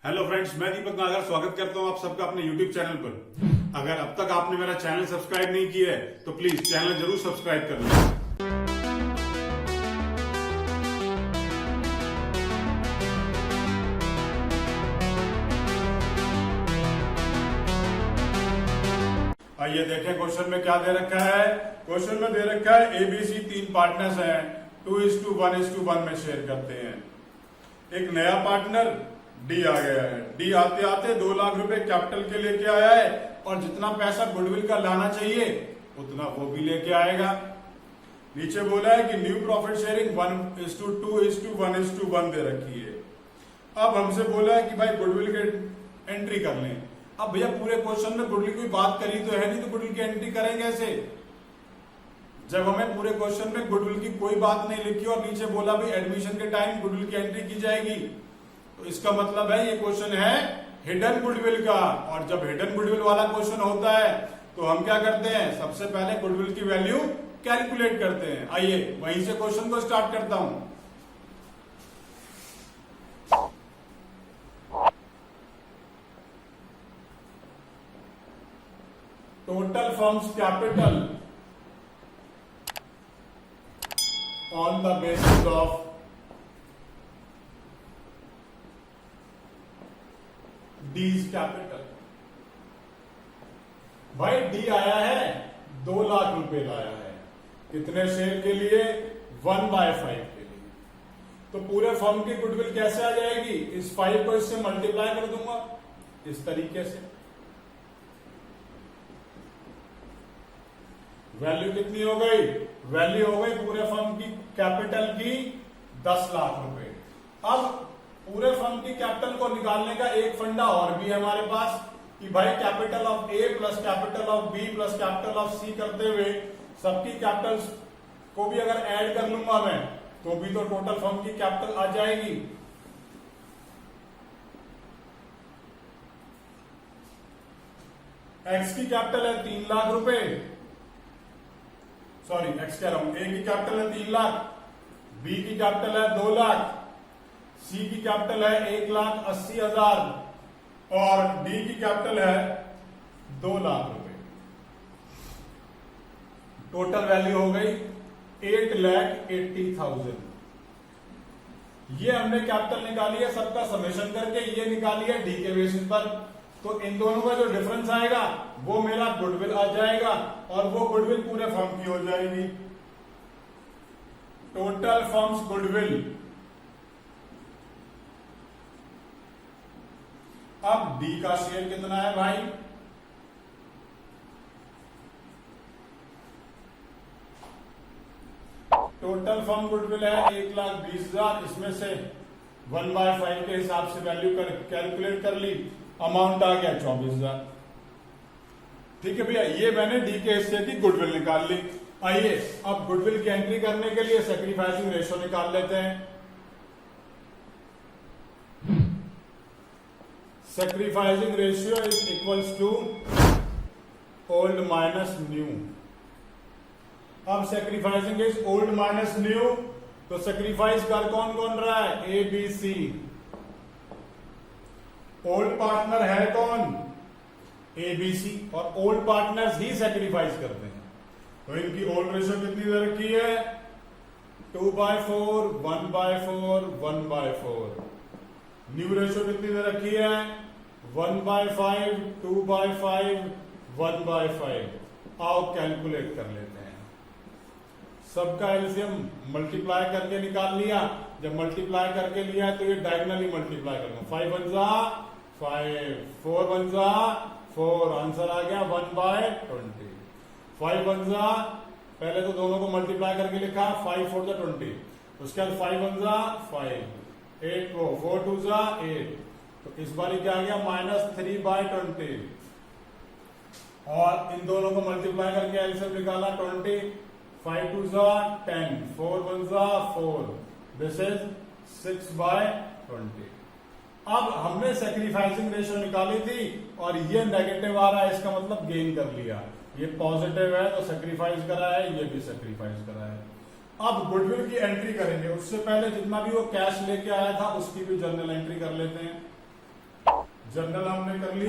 Hello friends, मैं दीपक नागर स्वागत करता हूं आप सबका अपने यूट्यूब चैनल पर। अगर अब तक आपने मेरा चैनल सब्सक्राइब नहीं किया है तो प्लीज चैनल जरूर सब्सक्राइब कर लें। आइए देखें क्वेश्चन में क्या दे रखा है। क्वेश्चन में दे रखा है एबीसी तीन पार्टनर्स हैं, 2:1:1 में शेयर करते हैं। एक नया पार्टनर डी आ गया है। डी आते आते 2 लाख रुपए कैपिटल के लेके आया है और जितना पैसा गुडविल का लाना चाहिए उतना वो भी लेके आएगा। नीचे बोला है कि न्यू प्रॉफिट शेयरिंग 1:2:1:1 दे रखी है। अब हमसे बोला है कि भाई गुडविल की एंट्री कर लें। अब भैया पूरे क्वेश्चन में गुडविल की बात करी तो है नहीं, तो गुडविल की एंट्री करेंगे कैसे जब हमें पूरे क्वेश्चन में गुडविल की कोई बात नहीं लिखी और नीचे बोला भी एडमिशन के टाइम गुडविल की एंट्री की जाएगी। तो इसका मतलब है ये क्वेश्चन है हिडन गुडविल का। और जब हिडन गुडविल वाला क्वेश्चन होता है तो हम क्या करते हैं, सबसे पहले गुडविल की वैल्यू कैलकुलेट करते हैं। आइए वहीं से क्वेश्चन को स्टार्ट करता हूं। Total firms capital on the basis of Ds capital. भाई डी आया है 2 लाख रुपए लाया है, कितने शेयर के लिए, 1/5 के लिए। तो पूरे फर्म की गुडविल कैसे आ जाएगी, इस 5 को इससे मल्टीप्लाई कर दूंगा इस तरीके से। वैल्यू कितनी हो गई, वैल्यू हो गई पूरे फर्म की कैपिटल की 10 लाख रुपए। अब पूरे फर्म की कैपिटल को निकालने का एक फंडा और भी है हमारे पास कि भाई capital of A plus capital of B plus capital of C करते हुए सबकी कैपिटल्स को भी अगर ऐड कर लूंगा मैं तो भी तो टोटल फर्म की कैपिटल आ जाएगी। एक्स की कैपिटल है 3 लाख रुपए, सॉरी एक्स कह रहा हूं, ए की कैपिटल है 3 लाख, बी की कैपिटल है 2 लाख, सी की कैपिटल है 1,80,000 और डी की कैपिटल है 2 लाख रुपए। टोटल वैल्यू हो गई 8,80,000। ये हमने कैपिटल निकाली है सबका समेशन करके, ये निकाली है डी के बेसिस पर। तो इन दोनों का जो डिफरेंस आएगा वो मेरा गुडविल आ जाएगा और वो गुडविल पूरे फर्म की हो जाएगी। Total firms goodwill. अब डी का शेयर कितना है भाई, टोटल फर्म गुडविल है 1,20,000। इसमें से 1/5 के हिसाब से वैल्यू कैलकुलेट कर ली, अमाउंट आ गया 24,000। ठीक है भैया, ये मैंने डी के हिस्से की गुडविल निकाल ली। आइए अब गुडविल की एंट्री करने के लिए सैक्रिफाइसिंग रेशियो निकाल लेते हैं। Sacrificing ratio is equals to old minus new। अब sacrificing is old minus new, तो sacrifice कर कौन कौन रहा है, A B C. Old partner है कौन, ए बी सी, और ओल्ड पार्टनर्स ही sacrifice करते हैं। तो इनकी ओल्ड रेशियो कितनी दे रखी है, 2/4, 1/4, 1/4। न्यू रेशियो कितनी दे रखी है, 1/5, 2/5, 1/5। आओ कैलकुलेट कर लेते हैं। सबका एलसीएम मल्टीप्लाई करके निकाल लिया। जब मल्टीप्लाई करके लिया तो ये डायगोनली मल्टीप्लाई करूंगा। 5 1 जा 5, 4 1 जा 4, आंसर आ गया 1/20। 5 1 जा, पहले तो दोनों को मल्टीप्लाई करके लिखा, 5 4 जा 20, उसके बाद 5 1 जा 5, 8 को 4 2 जा 8, तो इस बार क्या आ गया -3/20। और इन दोनों को मल्टीप्लाई करके एलसीएम निकाला 20, 5 2 जा 10, 4 1 जा 4, दिस इज 6/20। अब हमने सैक्रिफाइसिंग रेशियो निकाली थी और ये नेगेटिव आ रहा है, इसका मतलब गेन कर लिया। ये पॉजिटिव है तो सैक्रिफाइस करा है, ये भी सैक्रिफाइस करा है। अब गुडविल की एंट्री करेंगे, उससे पहले जितना भी वो कैश लेके आया था उसकी भी जर्नल एंट्री कर लेते हैं। जनरल हमने कर ली,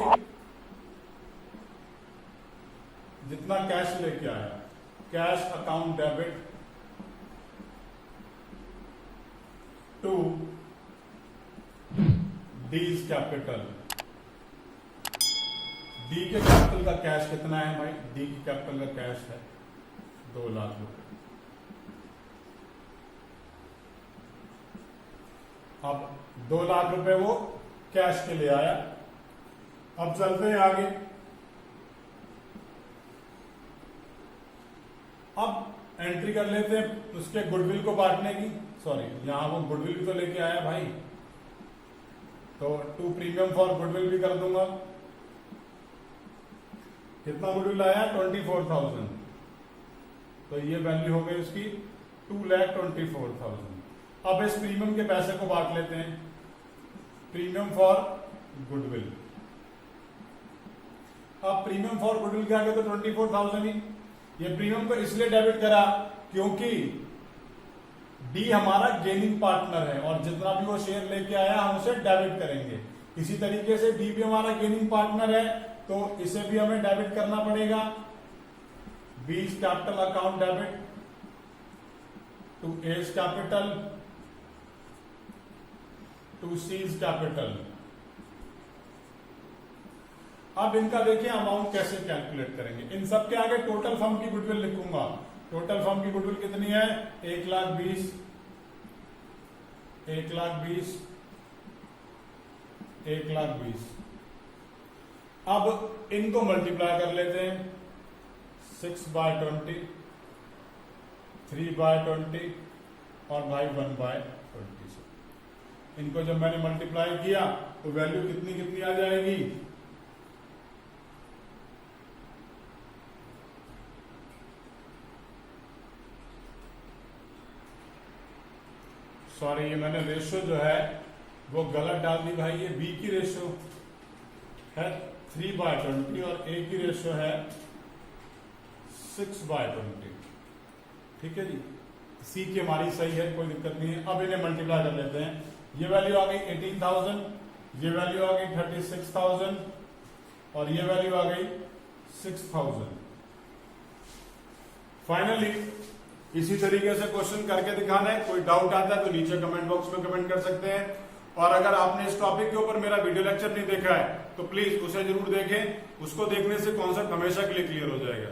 जितना कैश लेके आया, cash account debit to D's capital. D के कैपिटल का कैश कितना है भाई? डी की कैपिटल का कैश है 2 लाख रुपए। अब 2 लाख रुपए वो कैश के लिए आया। अब चलते हैं आगे। अब एंट्री कर लेते हैं उसके गुडविल को बांटने की। सॉरी, यहां वो गुडविल भी तो लेके आया भाई, तो टू प्रीमियम फॉर गुडविल भी कर दूंगा। कितना गुडविल आया? 24,000। तो ये वैल्यू हो गई उसकी 2,24,000। अब इस प्रीमियम के पैसे को बांट लेते हैं। Premium for goodwill. अब प्रीमियम फॉर गुडविल के आगे तो 24,000 ही। ये प्रीमियम को इसलिए डेबिट करा क्योंकि डी हमारा गेनिंग पार्टनर है और जितना भी वो शेयर लेके आया हम उसे डेबिट करेंगे। इसी तरीके से डी भी हमारा गेनिंग पार्टनर है तो इसे भी हमें डेबिट करना पड़ेगा। B's capital account debit to A's capital to C's capital. अब इनका देखिए अमाउंट कैसे कैलकुलेट करेंगे। इन सब के आगे टोटल फर्म की गुडविल लिखूंगा। टोटल फर्म की गुडविल कितनी है? 1,20,000, 1,20,000, 1,20,000। अब इनको मल्टीप्लाई कर लेते हैं। 6/20, 3/20 और भाई 1/20 से। इनको जब मैंने मल्टीप्लाई किया तो वैल्यू कितनी कितनी आ जाएगी? सॉरी, ये मैंने रेशियो जो है वो गलत डाल दी भाई। ये बी की रेशियो है 3/20 और ए की रेशियो है 6/20। ठीक है जी, सी की हमारी सही है, कोई दिक्कत नहीं है। अब इन्हें मल्टीप्लाई कर लेते हैं। ये वैल्यू आ गई 18,000, ये वैल्यू आ गई 36,000 और ये वैल्यू आ गई 6,000। फाइनली इसी तरीके से क्वेश्चन करके दिखाना है। कोई डाउट आता है तो नीचे कमेंट बॉक्स में कमेंट कर सकते हैं। और अगर आपने इस टॉपिक के ऊपर मेरा वीडियो लेक्चर नहीं देखा है तो प्लीज उसे जरूर देखें। उसको देखने से कॉन्सेप्ट हमेशा के लिए क्लियर हो जाएगा।